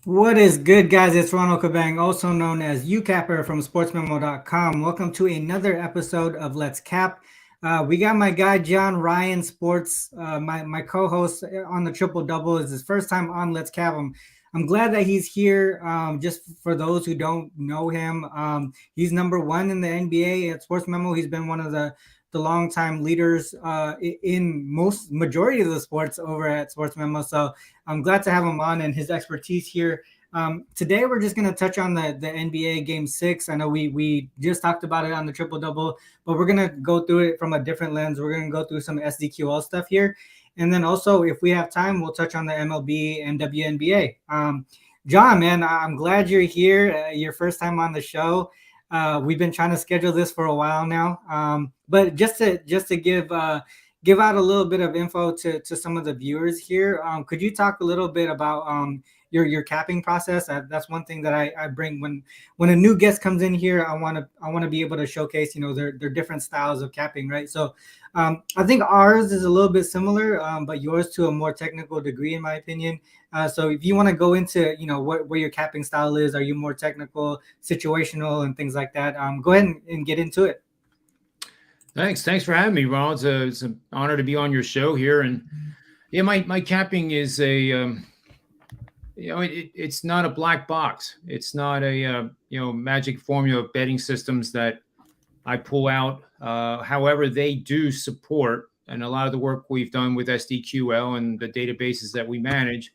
What is good, guys? It's Ronald, also known as Youcapper from Sportsmemo.com. Welcome to another episode of Let's Cap. We got my guy John Ryan Sports, my co-host on the Triple Double. Is his first time on Let's Cap. I'm glad that he's here. Just for those who don't know him, he's number one in the NBA at Sports Memo. He's been one of the longtime leaders in most majority of the sports over at Sports Memo. So I'm glad to have him on and his expertise here. Today we're just going to touch on the NBA Game 6. I know we just talked about it on the Triple Double, but we're going to go through it from a different lens. We're going to go through some SDQL stuff here. And then also, if we have time, we'll touch on the MLB and WNBA. John, man, I'm glad you're here. Your first time on the show. We've been trying to schedule this for a while now. But just to give out a little bit of info to some of the viewers here, could you talk a little bit about your capping process? That's one thing that I bring when a new guest comes in here. I want to be able to showcase their different styles of capping, right? So I think ours is a little bit similar, but yours to a more technical degree, in my opinion. So if you want to go into what your capping style is, are you more technical, situational, and things like that? Go ahead and get into it. Thanks for having me, Ronald. It's an honor to be on your show here. And yeah, my capping is it's not a black box. It's not a magic formula of betting systems that I pull out. However, they do support, and a lot of the work we've done with SDQL and the databases that we manage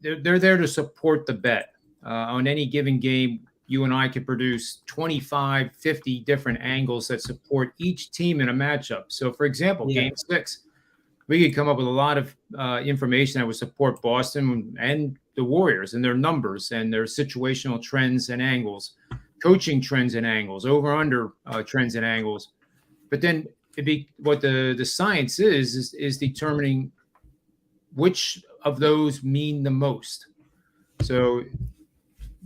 they're there to support the bet. On any given game, you and I can produce 25, 50 different angles that support each team in a matchup. So, for example, Game 6, we could come up with a lot of information that would support Boston and the Warriors and their numbers and their situational trends and angles, coaching trends and angles, over-under trends and angles. But then what the science is determining which of those mean the most. So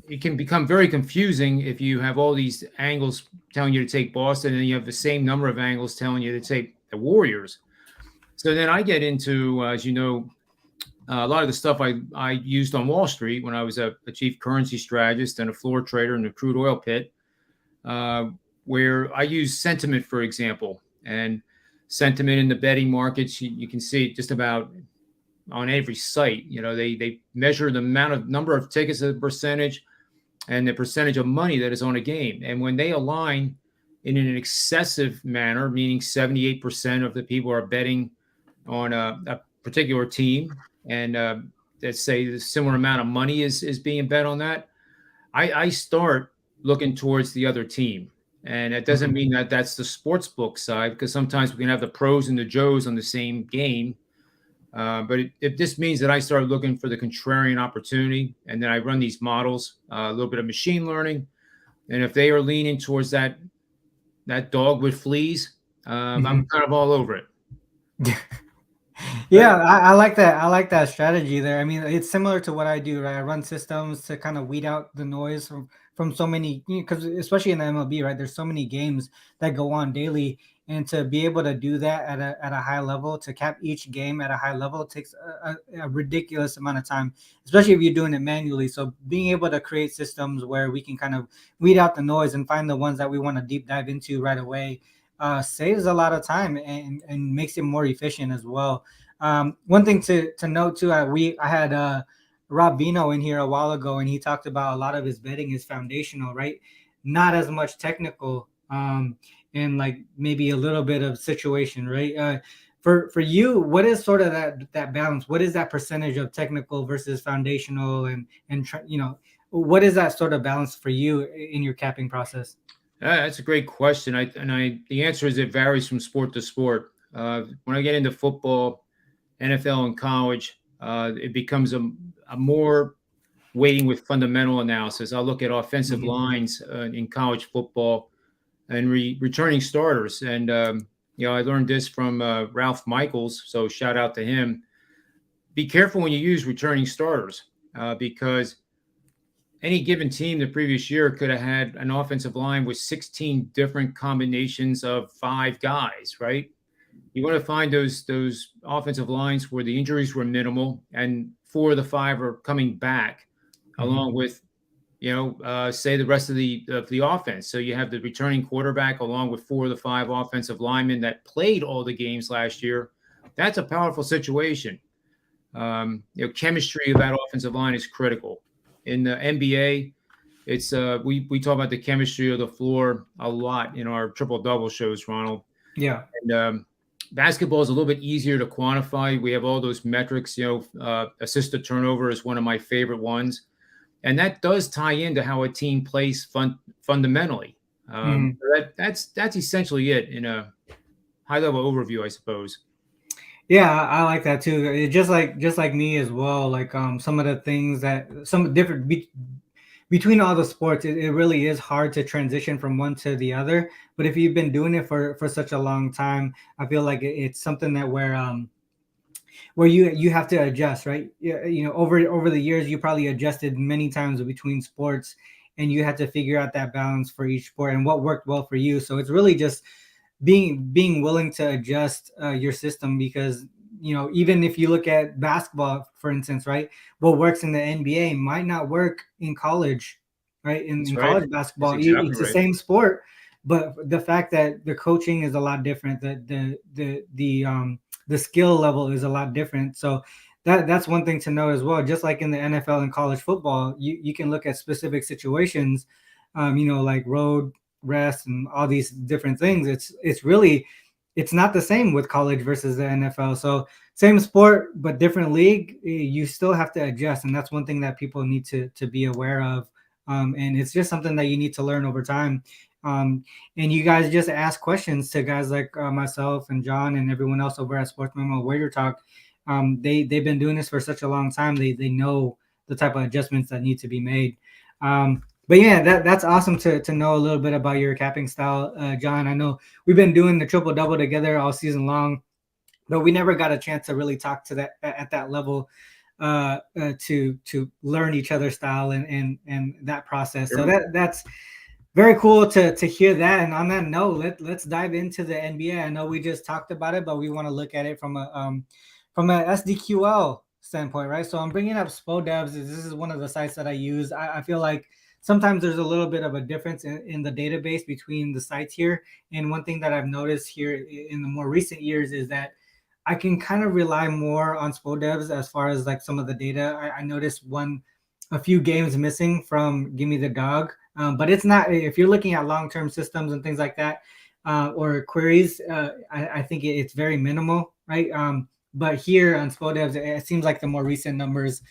it can become very confusing if you have all these angles telling you to take Boston and you have the same number of angles telling you to take the Warriors. So then I get into, as you know, a lot of the stuff I used on Wall Street when I was a chief currency strategist and a floor trader in the crude oil pit, where I use sentiment, for example. And sentiment in the betting markets, you can see it just about on every site. They measure the number of tickets as a percentage and the percentage of money that is on a game. And when they align in an excessive manner, meaning 78% of the people are betting on a particular team, and let's say the similar amount of money is being bet on that, I start looking towards the other team. And it doesn't mean that that's the sports book side, because sometimes we can have the pros and the Joes on the same game. But it just means that I start looking for the contrarian opportunity, and then I run these models, a little bit of machine learning. And if they are leaning towards that dog with fleas, I'm kind of all over it. Yeah, I like that. I like that strategy there. I mean, it's similar to what I do, right? I run systems to kind of weed out the noise from so many, because especially in the MLB, right? There's so many games that go on daily, and to be able to do that at a high level, to cap each game at a high level, takes a ridiculous amount of time, especially if you're doing it manually. So being able to create systems where we can kind of weed out the noise and find the ones that we want to deep dive into right away saves a lot of time and makes it more efficient as well. One thing to note too, I had Rob Vino in here a while ago, and he talked about a lot of his betting is foundational, right? Not as much technical, and like maybe a little bit of situation, right? For you, what is sort of that balance? What is that percentage of technical versus foundational, and what is that sort of balance for you in your capping process? That's a great question. The answer is it varies from sport to sport. When I get into football, NFL, and college, it becomes a more weighting with fundamental analysis. I'll look at offensive lines in college football and returning starters. And, I learned this from Ralph Michaels, so shout out to him. Be careful when you use returning starters because any given team the previous year could have had an offensive line with 16 different combinations of 5 guys, right? You want to find those offensive lines where the injuries were minimal and 4 of the 5 are coming back, along with, say the rest of the offense. So you have the returning quarterback along with 4 of the 5 offensive linemen that played all the games last year. That's a powerful situation. Chemistry of that offensive line is critical. In the NBA, it's we talk about the chemistry of the floor a lot in our triple double shows, Ronald. Yeah. And basketball is a little bit easier to quantify. We have all those metrics. Assist to turnover is one of my favorite ones, and that does tie into how a team plays fundamentally. That's essentially it in a high level overview, I suppose. Yeah, I like that too. It just like me as well. Like some of the things that some different between all the sports, it really is hard to transition from one to the other. But if you've been doing it for such a long time, I feel like it's something that where you have to adjust, right? Over the years, you probably adjusted many times between sports, and you had to figure out that balance for each sport and what worked well for you. So it's really just being willing to adjust your system, because even if you look at basketball, for instance, right, what works in the NBA might not work in college, right? In college basketball, it's the same sport, but the fact that the coaching is a lot different, the skill level is a lot different. So that's one thing to know as well. Just like in the NFL and college football, you can look at specific situations, like road rest and all these different things. It's not the same with college versus the NFL. So same sport, but different league, you still have to adjust. And that's one thing that people need to be aware of. And it's just something that you need to learn over time. And you guys just ask questions to guys like myself and John and everyone else over at Sportsmemo Wagertalk. They've been doing this for such a long time. They know the type of adjustments that need to be made. But yeah, that's awesome to know a little bit about your capping style, John. I know we've been doing the triple double together all season long, but we never got a chance to really talk to that at that level, to learn each other's style and that process. So that's very cool to hear that. And on that note, let's dive into the NBA. I know we just talked about it, but we want to look at it from a SDQL standpoint, right? So I'm bringing up SPODevs. This is one of the sites that I use. I feel like sometimes there's a little bit of a difference in the database between the sites here. And one thing that I've noticed here in the more recent years is that I can kind of rely more on SPODevs as far as like some of the data. I noticed a few games missing from Gimme the Dog, but it's not, if you're looking at long-term systems and things like that, or queries, I think it's very minimal, right? But here on SPODevs, it seems like the more recent numbers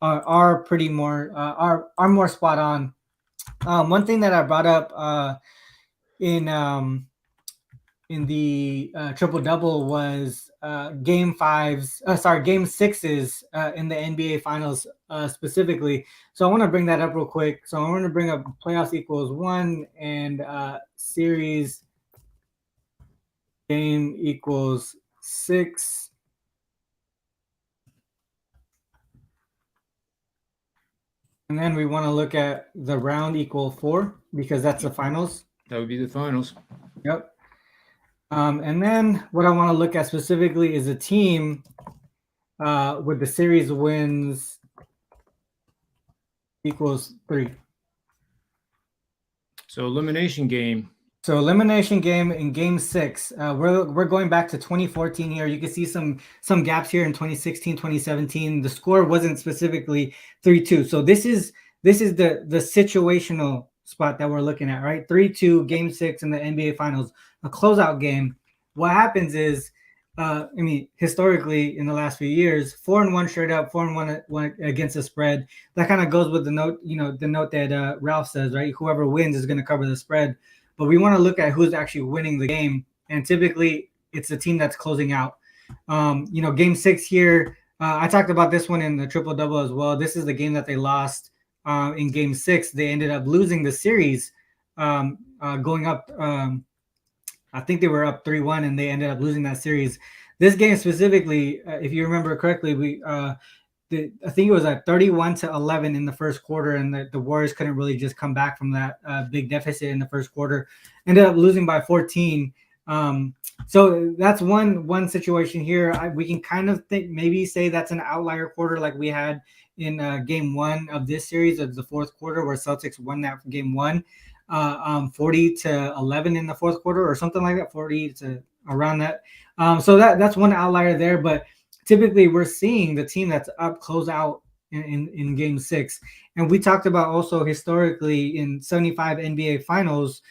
are pretty more are more spot on. One thing that I brought up in the triple double was game sixes in the NBA finals specifically. So I want to bring that up real quick. So I want to bring up playoffs equals 1 and series game equals 6. And then we want to look at the round equal 4 because that's the finals. That would be the finals. Yep. And then what I want to look at specifically is a team with the series wins equals 3. So elimination game. So elimination game in game 6, we're going back to 2014 here. You can see some gaps here in 2016, 2017. The score wasn't specifically 3-2. So this is the situational spot that we're looking at, right? 3-2 game 6 in the NBA finals, a closeout game. What happens is, historically in the last few years, 4-1 straight up, 4-1 against the spread. That kind of goes with the note, the note that Ralph says, right? Whoever wins is going to cover the spread. But we want to look at who's actually winning the game. And typically it's the team that's closing out. Game 6 here, I talked about this one in the triple double as well. This is the game that they lost in game 6. They ended up losing the series, going up. I think they were up 3-1 and they ended up losing that series. This game specifically, if you remember correctly, I think it was at 31-11 in the first quarter, and the Warriors couldn't really just come back from that big deficit in the first quarter. Ended up losing by 14. So that's one situation here. We can kind of maybe say that's an outlier quarter like we had in game one of this series of the fourth quarter, where Celtics won that game one, 40-11 in the fourth quarter or something like that, 40 to around that. So that's one outlier there. But typically we're seeing the team that's up close out in game six. And we talked about also historically in 75 NBA finals,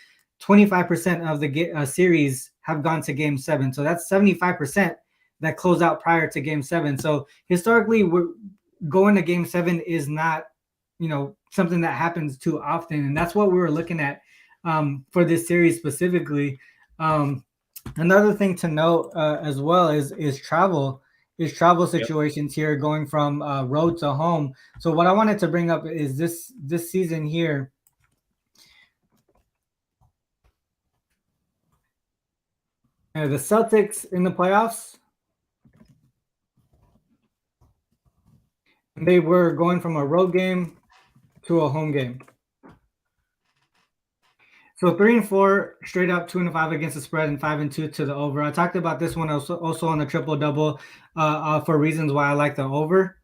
25% of the series have gone to game seven. So that's 75% that close out prior to game seven. So historically, we're going to game seven is not, something that happens too often. And that's what we were looking at for this series specifically. Another thing to note as well is travel situations here going from road to home. So what I wanted to bring up is this season here. The Celtics in the playoffs, they were going from a road game to a home game. So 3-4 straight up, 2-5 against the spread, and 5-2 to the over. I talked about this one also on the triple double for reasons why I like the over.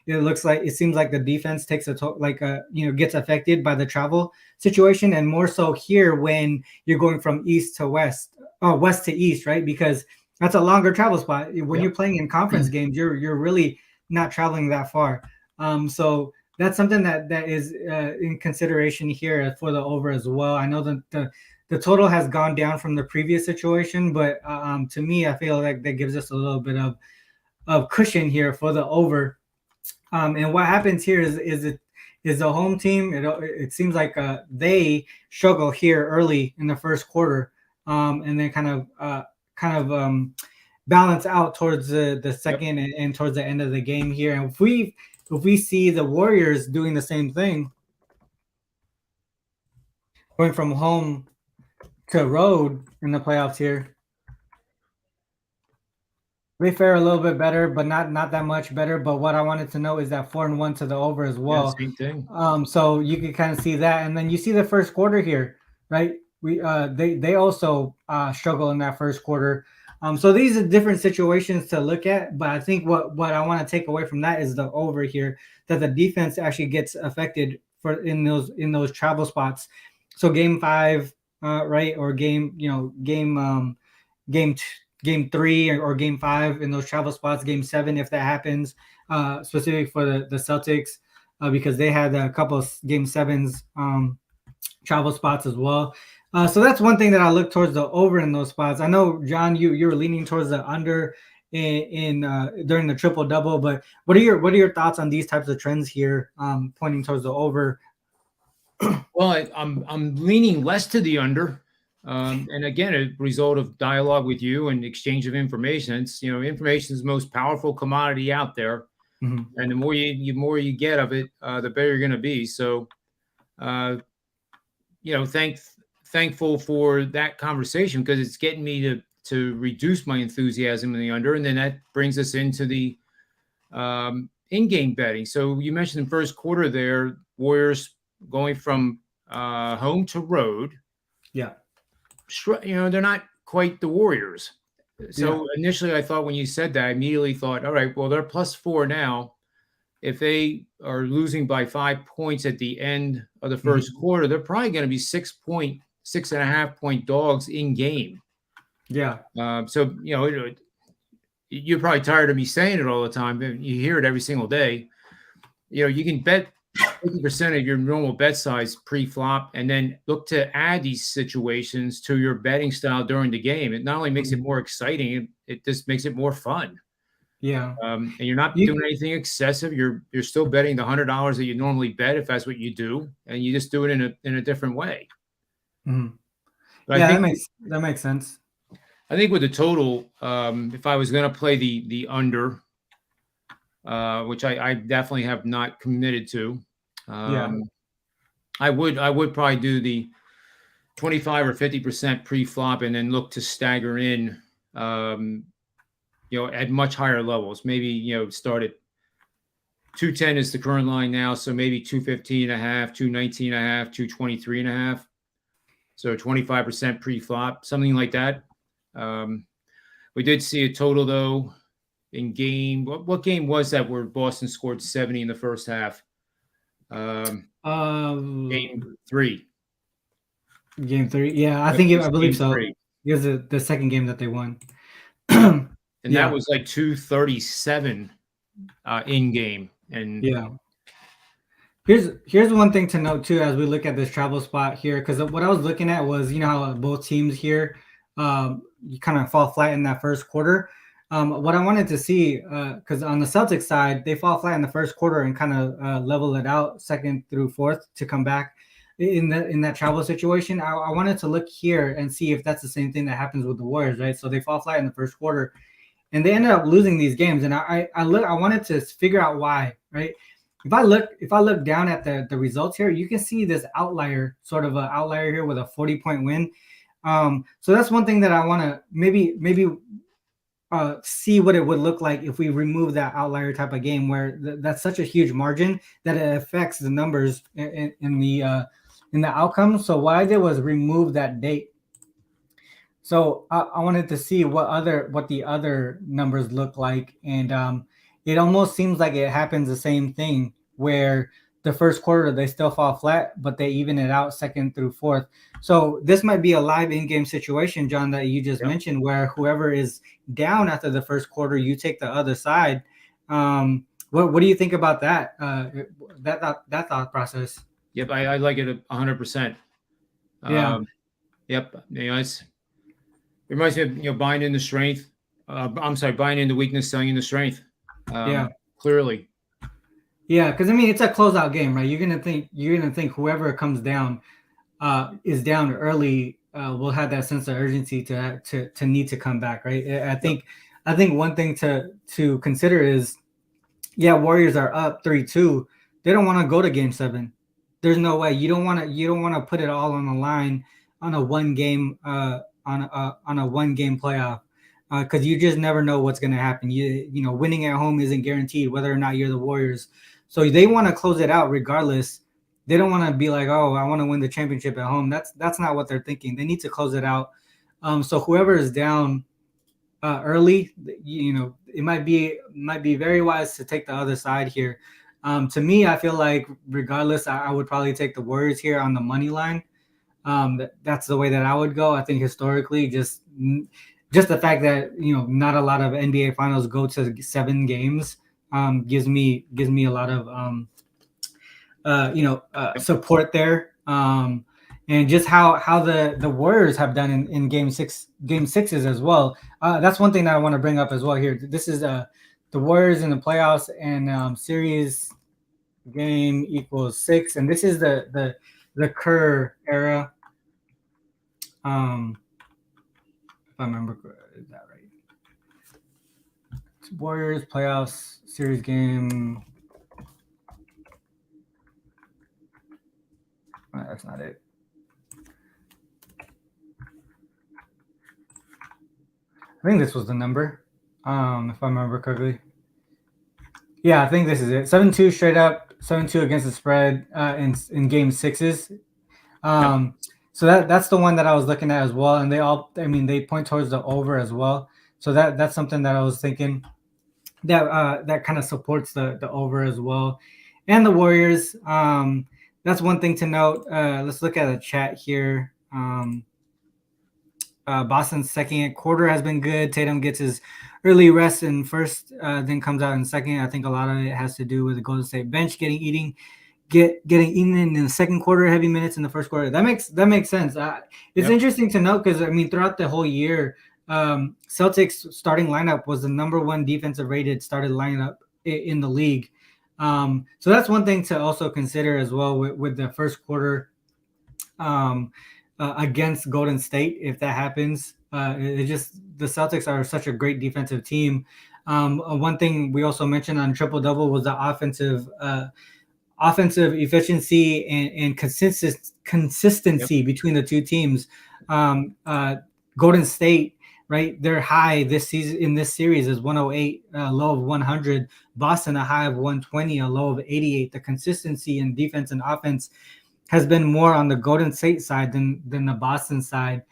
It seems like the defense takes gets affected by the travel situation, and more so here when you're going from east to west, west to east, right? Because that's a longer travel spot. When you're playing in conference games, you're really not traveling that far. So that's something that is in consideration here for the over as well. I know that the total has gone down from the previous situation, but to me, I feel like that gives us a little bit of cushion here for the over. And what happens here is the home team. It seems like they struggle here early in the first quarter, and then kind of balance out towards the second and towards the end of the game here. And if we see the Warriors doing the same thing, going from home to road in the playoffs here, they fare a little bit better, but not that much better. But what I wanted to know is that 4-1 to the over as well. Yeah, same thing. So you can kind of see that, and then you see the first quarter here, right? They also struggle in that first quarter. So these are different situations to look at, but I think what I want to take away from that is the over here, that the defense actually gets affected in those travel spots. So game 5, right, or game 3 or game 5 in those travel spots, game 7 if that happens, specific for the Celtics, because they had a couple of game 7s travel spots as well. So that's one thing that I look towards the over in those spots. I know, John, you were leaning towards the under in during the triple double, but what are your thoughts on these types of trends here, pointing towards the over? Well, I'm leaning less to the under, and again, a result of dialogue with you and exchange of information. It's information is the most powerful commodity out there, and the more you get of it, the better you're going to be. So, thankful for that conversation, because it's getting me to reduce my enthusiasm in the under, and then that brings us into the in-game betting. So you mentioned the first quarter there, Warriors going from home to road. Yeah. They're not quite the Warriors. So initially I thought, when you said that, I immediately thought, all right, well, they're +4 now. If they are losing by 5 points at the end of the first quarter, they're probably going to be 6.5 point dogs in game. Yeah. So, you're probably tired of me saying it all the time. You hear it every single day. You can bet 50% of your normal bet size pre-flop, and then look to add these situations to your betting style during the game. It not only makes it more exciting, it just makes it more fun. Yeah. And you're not doing anything excessive. You're still betting the $100 that you normally bet, if that's what you do, and you just do it in a different way. Mm-hmm. Yeah, that makes sense. I think with the total, if I was going to play the under, which I definitely have not committed to, I would probably do the 25 or 50% pre-flop, and then look to stagger in, at much higher levels. Maybe, start at 210 is the current line now. So maybe 215.5, 219.5, 223.5. So 25% pre-flop, something like that. We did see a total though in game. What game was that where Boston scored 70 in the first half? Game 3. Game 3. Yeah, I believe so. It was the second game that they won. And that was like 237 in game. And yeah. Here's one thing to note too as we look at this travel spot here, because what I was looking at was, you know, how both teams here you kind of fall flat in that first quarter. What I wanted to see, because on the Celtics side, they fall flat in the first quarter and kind of level it out second through fourth to come back in that travel situation. I wanted to look here and see if that's the same thing that happens with the Warriors, right? So they fall flat in the first quarter, and they ended up losing these games. And I wanted to figure out why, right? If I look down at the results here, you can see this outlier, sort of an outlier here with a 40-point win. So that's one thing that I want to maybe see what it would look like if we remove that outlier type of game, where that's such a huge margin that it affects the numbers in the outcome. So what I did was remove that date. So I wanted to see what the other numbers look like, and it almost seems like it happens the same thing, where the first quarter they still fall flat, but they even it out second through fourth. So this might be a live in-game situation, John, that you just mentioned, where whoever is down after the first quarter, you take the other side. What do you think about that? That thought process? Yep, I like it 100%. Yeah. Yep. You know, it reminds me of, you know, buying into strength. Buying into weakness, selling into strength. Clearly. Yeah, because I mean it's a closeout game, right? You're gonna think whoever comes down is down early will have that sense of urgency to need to come back, right? I think one thing to consider is, Warriors are up 3-2. They don't want to go to Game 7. There's no way. You don't want to put it all on the line on a one game playoff. Because you just never know what's going to happen. You know, winning at home isn't guaranteed, whether or not you're the Warriors. So they want to close it out regardless. They don't want to be like, oh, I want to win the championship at home. That's not what they're thinking. They need to close it out. So whoever is down early, you know, it might be very wise to take the other side here. To me, I feel like regardless, I would probably take the Warriors here on the money line. That's the way that I would go. I think historically, just the fact that, you know, not a lot of NBA finals go to 7 games gives me a lot of support there, and just how the Warriors have done in game sixes as well. That's one thing that I want to bring up as well here. This is the Warriors in the playoffs, and series game equals 6, and this is the Kerr era. If I remember, is that right? It's Warriors playoffs series game. That's not it. I think this was the number, if I remember correctly. Yeah, I think this is it. 7-2 straight up, 7-2 against the spread in game 6s. So that's the one that I was looking at as well, and they point towards the over as well. So that's something that I was thinking that kind of supports the over as well, and the Warriors. That's one thing to note. Let's look at the chat here. Boston's second quarter has been good. Tatum gets his early rest in first, then comes out in second. I think a lot of it has to do with the Golden State bench getting eaten in the second quarter, heavy minutes in the first quarter. That makes sense. It's interesting to note because I mean throughout the whole year, Celtics starting lineup was the number 1 defensive rated started lineup in the league. So that's one thing to also consider as well with the first quarter against Golden State. If that happens, the Celtics are such a great defensive team. One thing we also mentioned on triple double was the offensive efficiency and consistency between the two teams. Golden State, right? Their high this season in this series is 108, a low of 100. Boston, a high of 120, a low of 88. The consistency in defense and offense has been more on the Golden State side than the Boston side.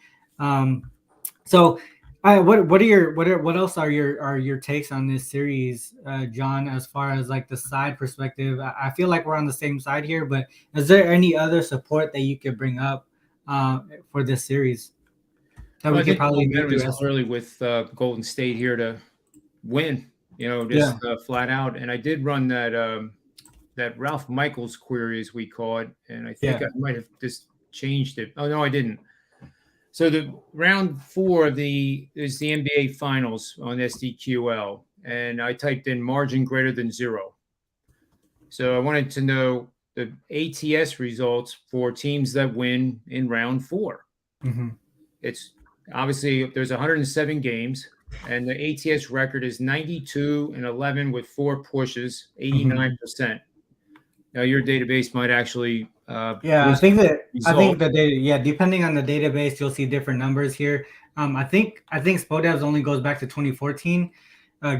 So What else are your takes on this series, John? As far as like the side perspective, I feel like we're on the same side here. But is there any other support that you could bring up for this series that Well, we I could think the probably do momentum through? is clearly with Golden State here to win. Yeah, Just flat out. And I did run that Ralph Michaels query, as we call it, and I think yeah. I might have just changed it. Oh no, I didn't. So the round 4 is the NBA Finals on SDQL, and I typed in margin greater than 0. So I wanted to know the ATS results for teams that win in round 4. Mm-hmm. It's obviously there's 107 games, and the ATS record is 92-11 with 4 pushes, 89%. Now your database might actually Yeah, I boost think result. the data. Yeah, depending on the database, you'll see different numbers here. I think Spodevs only goes back to 2014.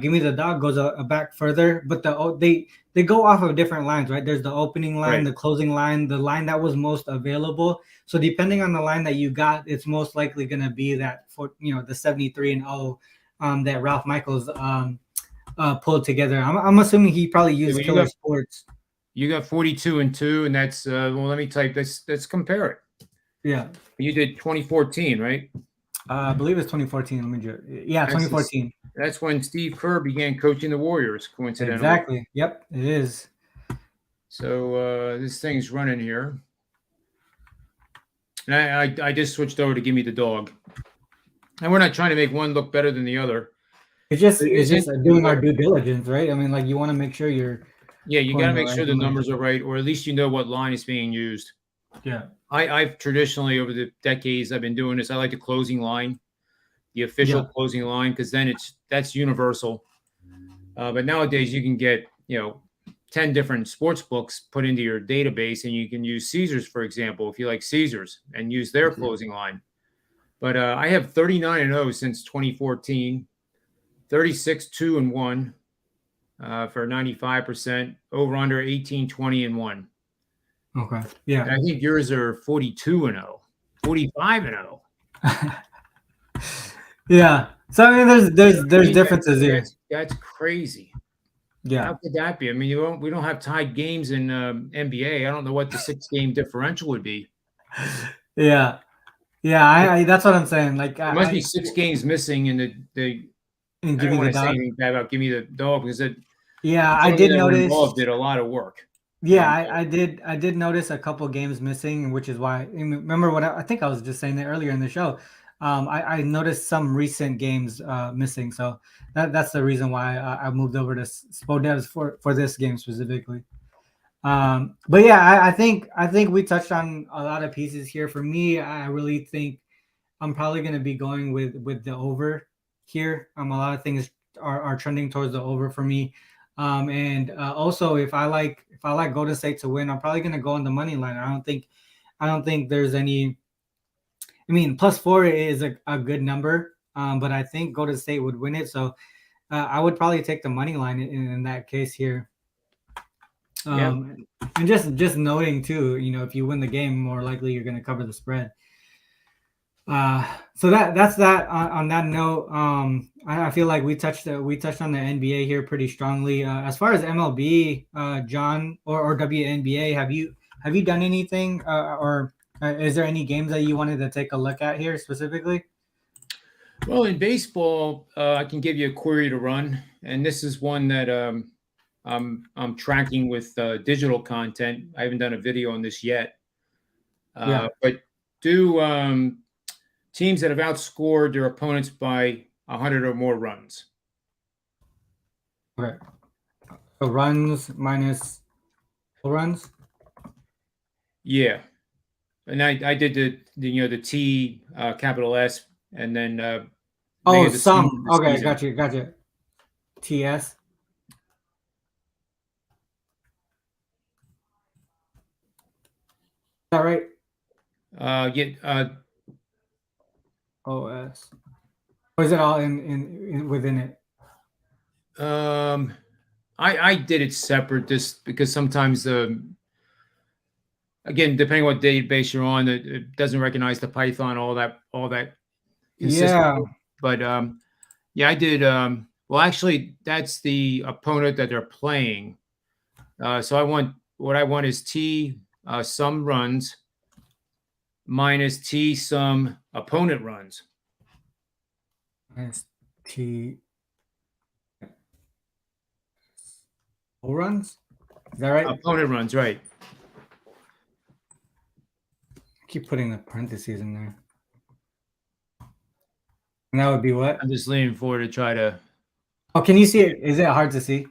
Give Me the Dog goes back further, but they go off of different lines, right? There's the opening line, Right. the closing line, the line that was most available. So depending on the line that you got, it's most likely going to be that for the 73-0 that Ralph Michaels pulled together. I'm assuming he probably Yeah, used well, Killer Sports. you got 42-2, and that's well. Let me type. Let's compare it. Yeah. You did 2014, right? I believe it's 2014. Let me do it. Yeah, 2014. That's when Steve Kerr began coaching the Warriors, coincidentally. Exactly. Yep, it is. So this thing's running here. And I just switched over to Give Me the Dog. And we're not trying to make one look better than the other. It's just doing our look. due diligence, right? I mean, like you want to make sure you're. Yeah, you got to make sure the information. numbers are right, or at least you know what line is being used. Yeah. I've traditionally, over the decades I've been doing this, I like the closing line, the official closing line, because then that's universal. But nowadays you can get 10 different sports books put into your database, and you can use Caesars, for example, if you like Caesars, and use their closing line. But I have 39-0 since 2014, 36-2-1 for 95%, over under 18-20-1. Okay. Yeah. And I think yours are 42-0, 45-0. Yeah. So I mean, there's differences here. That's crazy. Yeah. How could that be? I mean, we don't have tied games in NBA. I don't know what the 6-game differential would be. Yeah. Yeah. I that's what I'm saying. Like, there must be 6 games missing in the. I don't want to say anything bad about Give Me the Dog, because I did notice. Involved did a lot of work. Yeah, I did notice a couple games missing, which is why remember what I think I was just saying that earlier in the show. I noticed some recent games missing, so that's the reason why I moved over to Spodevs for this game specifically. But yeah, I think we touched on a lot of pieces here. For me, I really think I'm probably going to be going with the over here. A lot of things are trending towards the over for me. And also, if I like Golden State to win, I'm probably going to go on the money line. I don't think there's any. I mean, +4 is a good number, but I think Golden State would win it. So I would probably take the money line in that case here. And just noting too, if you win the game, more likely you're going to cover the spread. So that's that. On that note, I feel like we touched on the NBA here pretty strongly. As far as MLB, John or WNBA, have you done anything, or is there any games that you wanted to take a look at here specifically? Well, in baseball, I can give you a query to run, and this is one that I'm tracking with digital content. I haven't done a video on this yet, but do teams that have outscored their opponents by 100 or more runs. Okay. So runs minus runs. Yeah, and I did the T capital S, and then some. Okay, gotcha. TS. Is that right? OS. Or is it all in within it? I did it separate just because sometimes again, depending what database you're on, it doesn't recognize the Python all that. Yeah. But yeah, I did. Well, actually, that's the opponent that they're playing. So what I want is T sum runs minus T sum opponent runs. Minus T runs. Is that right? Opponent runs, right? I keep putting the parentheses in there. And that would be what? I'm just leaning forward to try to. Oh, can you see it? Is it hard to see?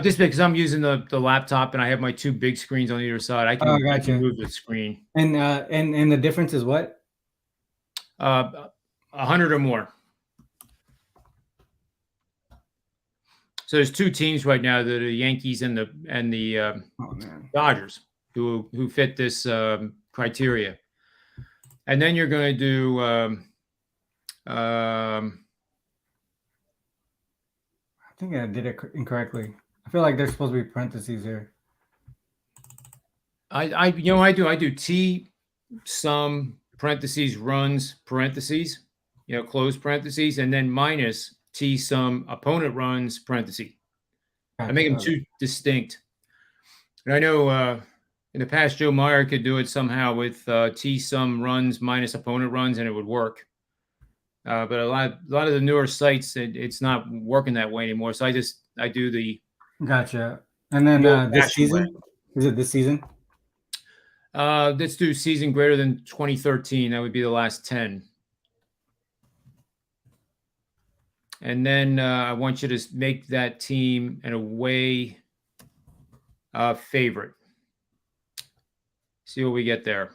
Just because I'm using the laptop and I have my two big screens on either side, I can move the screen. And the difference is what? 100 or more. So there's two teams right now, the Yankees and the Dodgers, who fit this criteria. And then you're going to do I think I did it incorrectly. I feel like there's supposed to be parentheses here. I do T sum parentheses runs parentheses, close parentheses, and then minus T sum opponent runs parentheses. I make them two distinct. And I know in the past Joe Meyer could do it somehow with T sum runs minus opponent runs, and it would work. But a lot of the newer sites, it's not working that way anymore. So I do the. Gotcha. And then this season, is it this season? Let's do season greater than 2013. That would be the last 10. And then I want you to make that team an away favorite. See what we get there.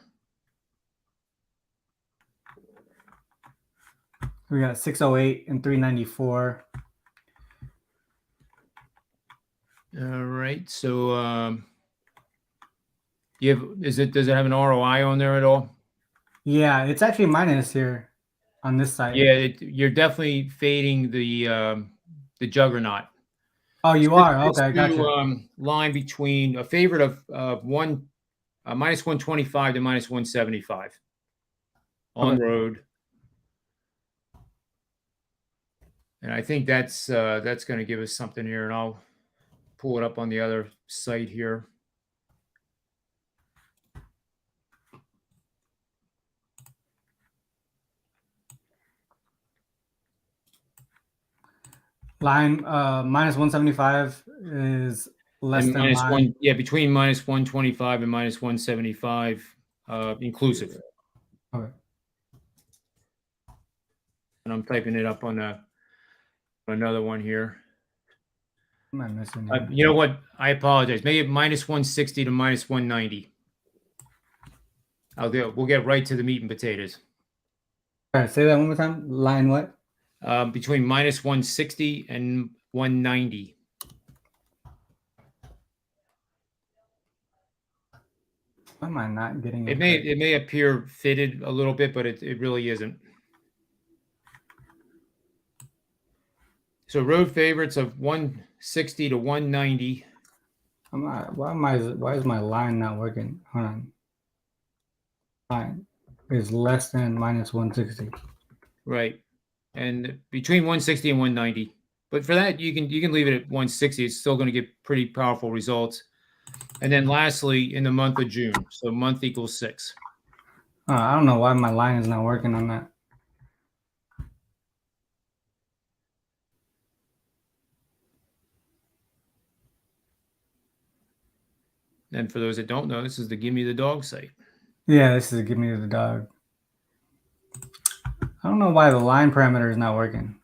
We got 608 and 394. All right. So does it have an ROI on there at all? Yeah, it's actually minus here on this side. Yeah, you're definitely fading the juggernaut. Oh, you are? Okay, gotcha. Line between a favorite of minus 125 to minus 175 on road. And I think that's going to give us something here, and I'll pull it up on the other site here. Line minus 175 is less than minus line. one. Yeah, between minus 125 and minus 175 inclusive. Okay. And I'm typing it up on another one here. Am I missing? You know what? I apologize. Maybe minus 160 to minus 190. We'll get right to the meat and potatoes. All right, say that one more time. Line what? Between minus 160 and 190. Why am I not getting it? It may appear fitted a little bit, but it really isn't. So road favorites of 160 to 190. Why is my line not working? Hold on. Line is less than minus 160. Right. And between 160 and 190. But for that, you can leave it at 160. It's still going to get pretty powerful results. And then lastly, in the month of June. So month equals 6. I don't know why my line is not working on that. And for those that don't know, this is the Give Me the Dog site. Yeah, this is Give Me the Dog. I don't know why the line parameter is not working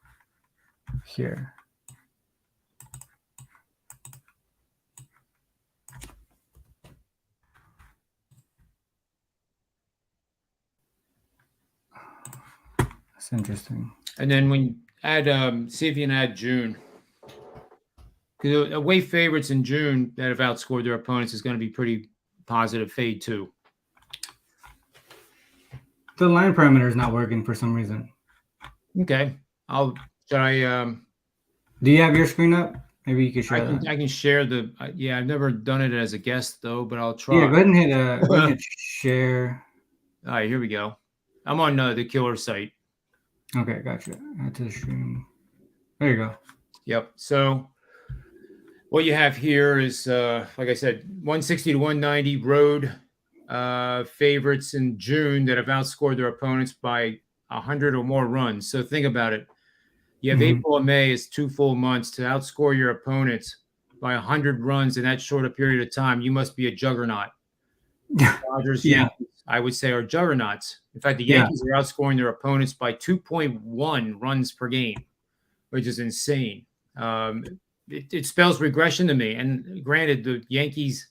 here. That's interesting. And then when you add, see if you can add June. Because away favorites in June that have outscored their opponents is going to be pretty positive fade too. The line parameter is not working for some reason. Okay. Should I? Do you have your screen up? Maybe you could share that. I can share the. Yeah, I've never done it as a guest though, but I'll try. Yeah, go ahead and hit share. All right, here we go. I'm on the killer site. Okay, gotcha. Add to the stream. There you go. Yep. So what you have here is, like I said, 160 to 190 road favorites in June that have outscored their opponents by 100 or more runs. So think about it. You have April and May as 2 full months to outscore your opponents by 100 runs in that short a period of time. You must be a juggernaut. Dodgers, Yankees, I would say, are juggernauts. In fact, the Yankees are outscoring their opponents by 2.1 runs per game, which is insane. It spells regression to me. And granted, the Yankees,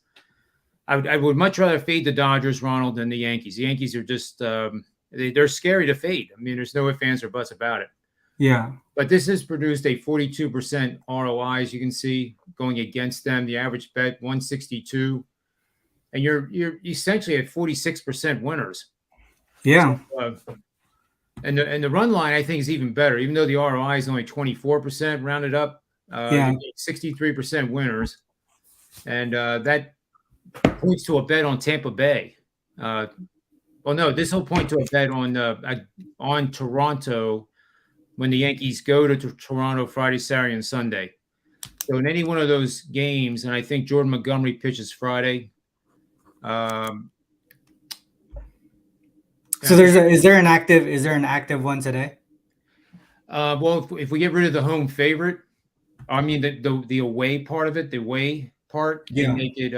I would much rather fade the Dodgers, Ronald, than the Yankees. The Yankees are just they're scary to fade. I mean, there's no ifs, ands, or buts about it. Yeah. But this has produced a 42% ROI, as you can see, going against them. The average bet 162, and you're essentially at 46% winners. Yeah. So, and the run line I think is even better, even though the ROI is only 24% rounded up. 63% winners, and that points to a bet on Tampa Bay. Well, no, this will point to a bet on Toronto when the Yankees go to Toronto Friday, Saturday, and Sunday. So in any one of those games, and I think Jordan Montgomery pitches Friday. So is there an active one today? Well, if we get rid of the home favorite, I mean the away part of it, the away part, and make it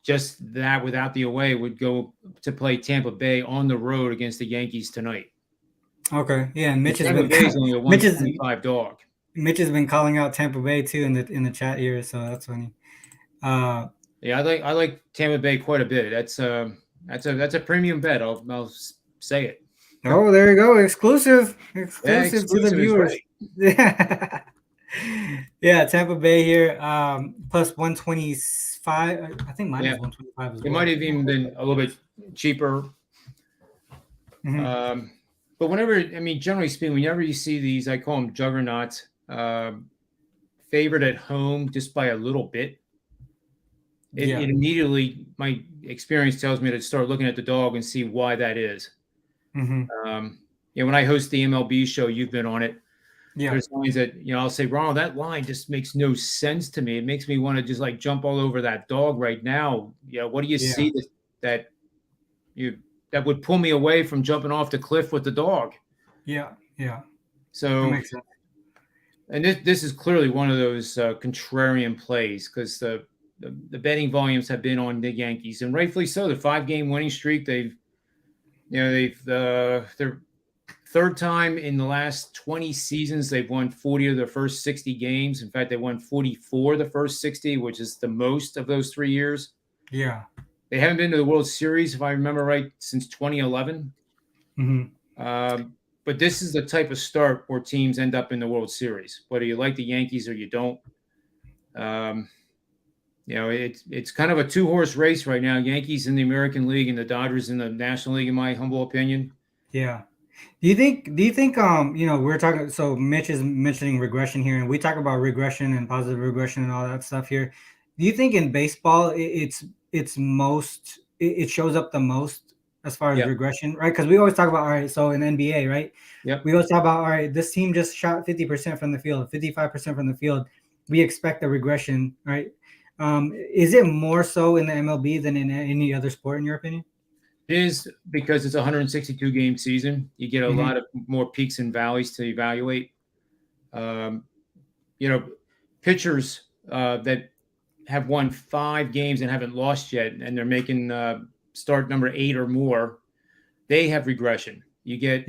just that without the away would go to play Tampa Bay on the road against the Yankees tonight. Okay, yeah, and Tampa Bay is only a 125 dog. Mitch has been calling out Tampa Bay too in the chat here, so that's funny. Yeah, I like Tampa Bay quite a bit. That's a premium bet. I'll say it. Oh, there you go, exclusive to the viewers. Right. Yeah, Tampa Bay here, plus 125. I think mine is 125 as well. It might have even been a little bit cheaper. But generally speaking, whenever you see these, I call them juggernauts, favored at home just by a little bit, it immediately, my experience tells me to start looking at the dog and see why that is. When I host the MLB show, you've been on it. There's lines that, I'll say, Ronald, that line just makes no sense to me. It makes me want to just like jump all over that dog right now. What do you see that would pull me away from jumping off the cliff with the dog? Yeah. So that makes sense. And this is clearly one of those contrarian plays because the betting volumes have been on the Yankees, and rightfully so. The 5-game winning streak, they're third time in the last 20 seasons they've won 40 of their first 60 games. In fact, they won 44 of the first 60, which is the most of those 3 years. Yeah. They haven't been to the World Series, if I remember right, since 2011. But this is the type of start where teams end up in the World Series, whether you like the Yankees or you don't. It's kind of a 2-horse race right now. Yankees in the American League and the Dodgers in the National League, in my humble opinion. Yeah. Do you think we're talking, so Mitch is mentioning regression here, and we talk about regression and positive regression and all that stuff here. Do you think in baseball it shows up the most as far as regression, right? Because we always talk about, all right, so in NBA, right? Yep. We always talk about, all right, this team just shot 50% from the field, 55% from the field. We expect a regression, right? Is it more so in the MLB than in any other sport, in your opinion? It is, because it's a 162-game season. You get a lot of more peaks and valleys to evaluate. Pitchers that have won 5 games and haven't lost yet, and they're making start number 8 or more, they have regression. You get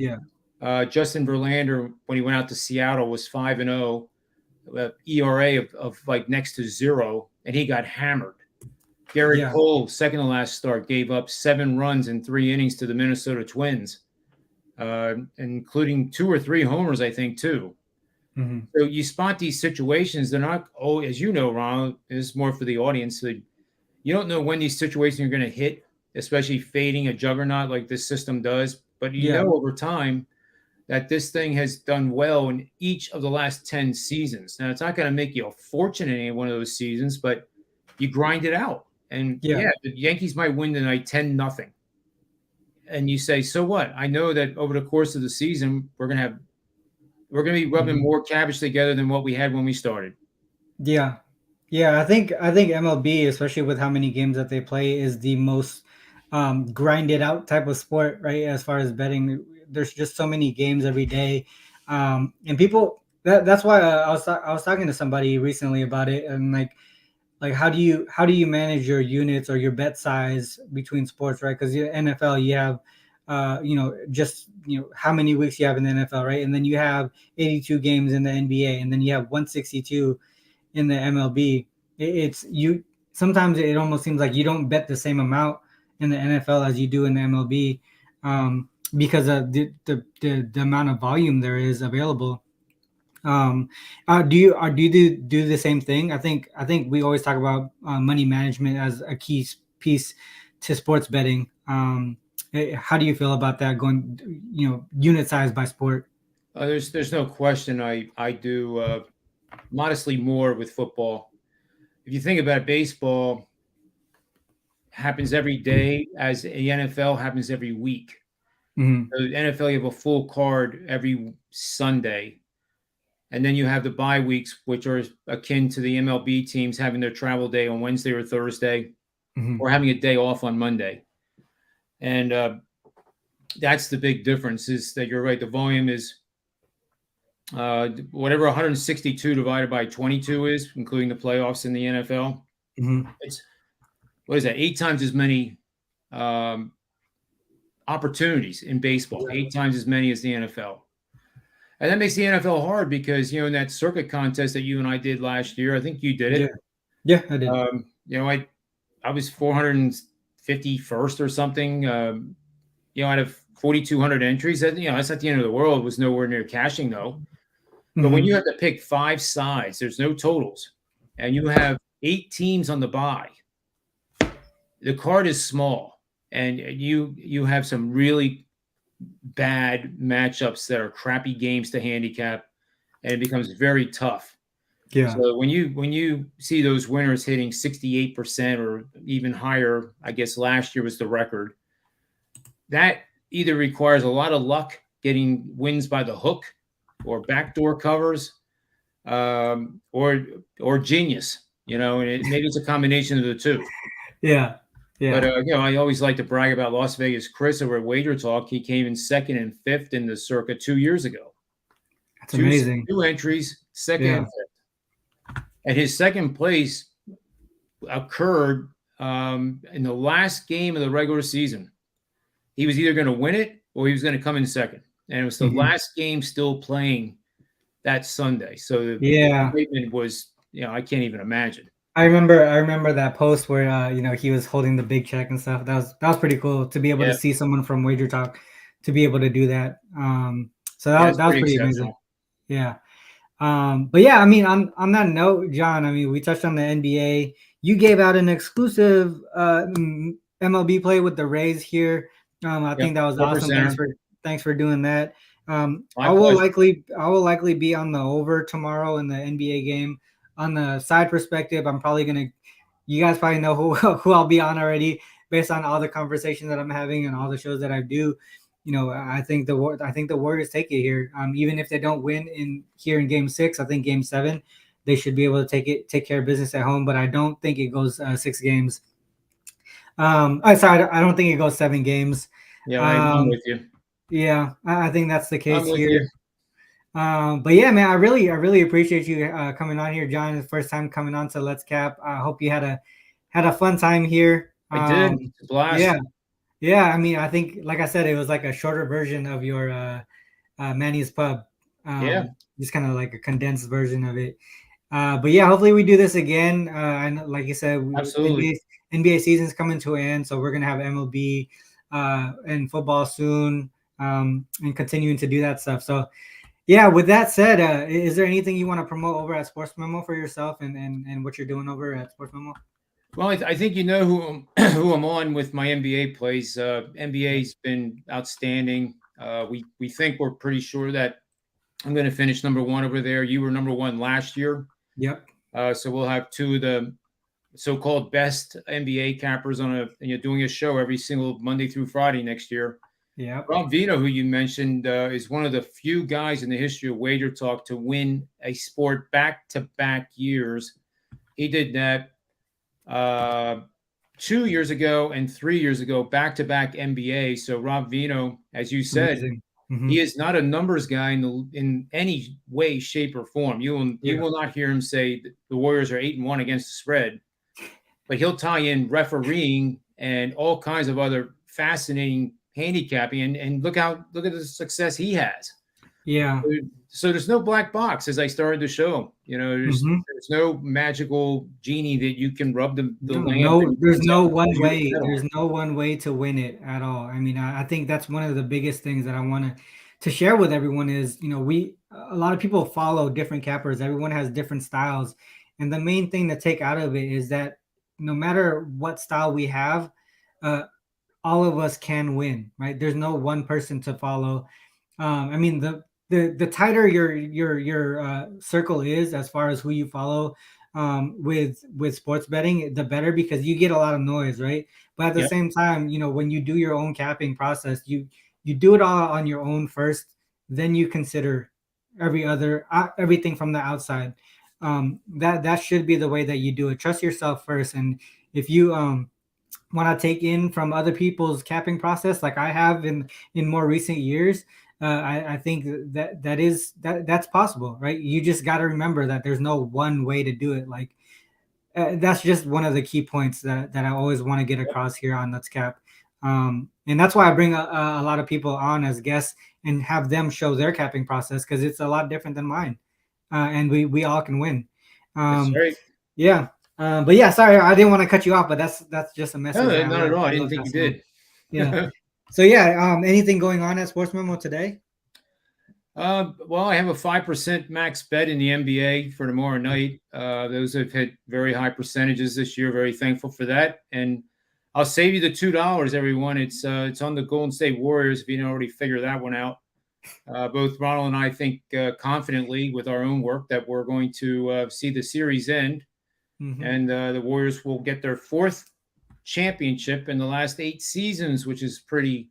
Justin Verlander, when he went out to Seattle, was 5-0, ERA of like next to 0, and he got hammered. Garrett Cole, second to last start, gave up 7 runs in 3 innings to the Minnesota Twins, including 2 or 3 homers, I think, too. So you spot these situations. They're not, as you know, Ronald, this is more for the audience. So you don't know when these situations are going to hit, especially fading a juggernaut like this system does. But you know over time that this thing has done well in each of the last 10 seasons. Now, it's not going to make you a fortune in any one of those seasons, but you grind it out. And the Yankees might win tonight 10-0. and you say, so what? I know that over the course of the season, we're gonna be rubbing more cabbage together than what we had when we started. Yeah. Yeah, I think MLB, especially with how many games that they play, is the most grinded out type of sport, right? As far as betting, there's just so many games every day, and people. That's why I was talking to somebody recently about it, and like how do you manage your units or your bet size between sports, right? Because NFL, you have just how many weeks you have in the NFL, right? And then you have 82 games in the NBA, and then you have 162 in the MLB. It's you sometimes it almost seems like you don't bet the same amount in the NFL as you do in the MLB, because of the amount of volume there is available. Do you do the same thing? I think we always talk about money management as a key piece to sports betting. How do you feel about that, going unit size by sport? There's no question. I do modestly more with football. If you think about it, baseball happens every day, as the NFL happens every week. Hmm. So the NFL, you have a full card every Sunday. And then you have the bye weeks, which are akin to the MLB teams having their travel day on Wednesday or Thursday, Hmm. or having a day off on Monday. And that's the big difference, is that you're right. The volume is whatever 162 divided by 22 is, including the playoffs in the NFL. Hmm. It's, what is that? 8 times as many um, opportunities in baseball, 8 times as many as the NFL. And that makes the NFL hard because, in that circuit contest that you and I did last year, I think you did Yeah, it. yeah, I did. I was 451st or something, out of 4,200 entries. That's not the end of the world. It was nowhere near cashing, though. But when you Hmm. have to pick 5 sides, there's no totals, and you have 8 teams on the bye, the card is small, and you have some really bad matchups that are crappy games to handicap, and it becomes very tough. Yeah. So when you see those winners hitting 68% or even higher, I guess last year was the record, that either requires a lot of luck getting wins by the hook or backdoor covers, or genius, and maybe it's a combination of the two. Yeah. But Yeah. I always like to brag about Las Vegas Chris over at Wagertalk. He came in second and fifth in the circuit 2 years ago. That's Two amazing. two entries, second and Yeah. fifth. And his second place occurred in the last game of the regular season. He was either going to win it or he was going to come in second. And it was the Hmm. last game still playing that Sunday. So the Yeah. excitement was, I can't even imagine. I remember that post where he was holding the big check and stuff. That was pretty cool to be able to Yeah, see someone from Wager Talk to be able to do that. So yeah, that, it's that was pretty pretty amazing. exceptional. Yeah. But yeah, I mean, on that note, John, I mean, we touched on the NBA. You gave out an exclusive MLB play with the Rays here. I Yep, think that was awesome. Thanks representer. for doing that. My I will pleasure. likely be on the over tomorrow in the NBA game. On the side perspective, I'm probably gonna. You guys probably know who who I'll be on already, based on all the conversations that I'm having and all the shows that I do. I think the Warriors take it here. Even if they don't win in Game 6, I think Game 7 they should be able to take care of business at home. But I don't think it goes 6 games. I don't think it goes 7 games. Yeah, I'm Um, with you. yeah, I think that's the I'm case with here. you. But yeah, man, I really appreciate you coming on here, John. It's the first time coming on to Let's Cap. I hope you had a fun time here. I did. It's a blast. Yeah, yeah. I mean, I think, like I said, it was like a shorter version of your Manny's Pub. Yeah, Just kind of like a condensed version of it. But yeah, hopefully we do this again. And like you said, absolutely. NBA season's coming to an end, so we're gonna have MLB and football soon, and continuing to do that stuff. So yeah, with that said, is there anything you want to promote over at Sports Memo for yourself and what you're doing over at Sports Memo? Well, I think you know who I'm on with my NBA plays. NBA's been outstanding. We think we're pretty sure that I'm going to finish number one over there. You were number one last year, Yep. so we'll have two of the so-called best NBA cappers doing a show every single Monday through Friday next year. Yeah. Rob Vino, who you mentioned, is one of the few guys in the history of Wagertalk to win a sport back-to-back years. He did that 2 years ago and 3 years ago, back-to-back NBA. So Rob Vino, as you said, Mm-hmm. he is not a numbers guy in any way, shape, or form. You will not hear him say the Warriors are 8-1 against the spread, but he'll tie in refereeing and all kinds of other fascinating handicapping, and look at the success he has. Yeah. So there's no black box, as I started the show. There's no magical genie that you can rub the lamp. There's no one way. There's no one way to win it at all. I mean, I think that's one of the biggest things that I want to share with everyone is, a lot of people follow different cappers. Everyone has different styles. And the main thing to take out of it is that no matter what style we have, all of us can win, right? There's no one person to follow. I mean, the tighter your circle is as far as who you follow with sports betting, the better, because you get a lot of noise, right? But at the same time, when you do your own capping process, you do it all on your own first, then you consider everything from the outside. That should be the way that you do it. Trust yourself first, and if you want to take in from other people's capping process, like I have in more recent years, I think that's possible, right? You just got to remember that there's no one way to do it. Like that's just one of the key points that I always want to get across here on Let's Cap. And that's why I bring a lot of people on as guests and have them show their capping process, because it's a lot different than mine, and we all can win. That's right. Yeah. But yeah, sorry, I didn't want to cut you off, but that's just a message. No, not at all. I didn't think you did. Yeah. So yeah, anything going on at Sports Memo today? Well, I have a 5% max bet in the NBA for tomorrow night. Those have hit very high percentages this year. Very thankful for that. And I'll save you the $2, everyone. It's on the Golden State Warriors, if you didn't already figure that one out. Both Ronald and I think confidently with our own work that we're going to see the series end. And the Warriors will get their 4th championship in the last 8 seasons, which is pretty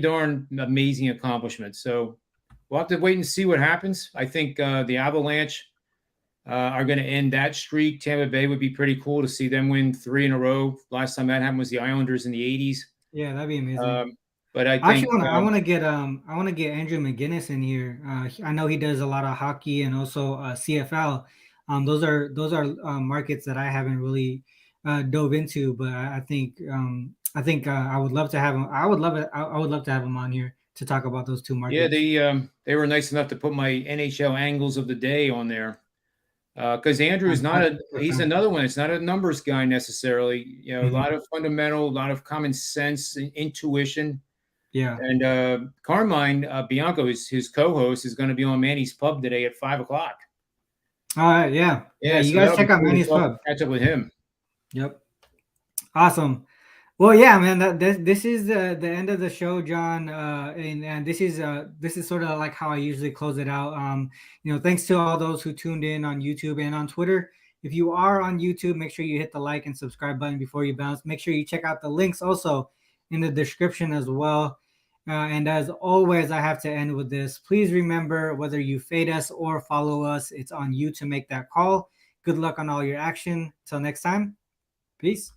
darn amazing accomplishment. So we'll have to wait and see what happens. I think the Avalanche are going to end that streak. Tampa Bay would be pretty cool to see them win 3 in a row. Last time that happened was the Islanders in the 80s. Yeah, that'd be amazing. But I think I want to get Andrew McGinnis in here. I know he does a lot of hockey and also CFL. Those are markets that I haven't really dove into, but I think I would love to have him. I would love to have him on here to talk about those two markets. Yeah, they were nice enough to put my NHL angles of the day on there, because Andrew is he's another one. It's not a numbers guy necessarily. A lot of fundamental, a lot of common sense and intuition. Yeah. And Carmine Bianco, his co-host, is going to be on Manny's Pub today at 5:00. All right. Yeah. You so guys check out Manny's Pub. Catch up with him. Yep. Awesome. Well, yeah, man. This is the end of the show, John. And this is sort of like how I usually close it out. Thanks to all those who tuned in on YouTube and on Twitter. If you are on YouTube, make sure you hit the like and subscribe button before you bounce. Make sure you check out the links also in the description as well. And as always, I have to end with this. Please remember, whether you fade us or follow us, it's on you to make that call. Good luck on all your action. Till next time. Peace.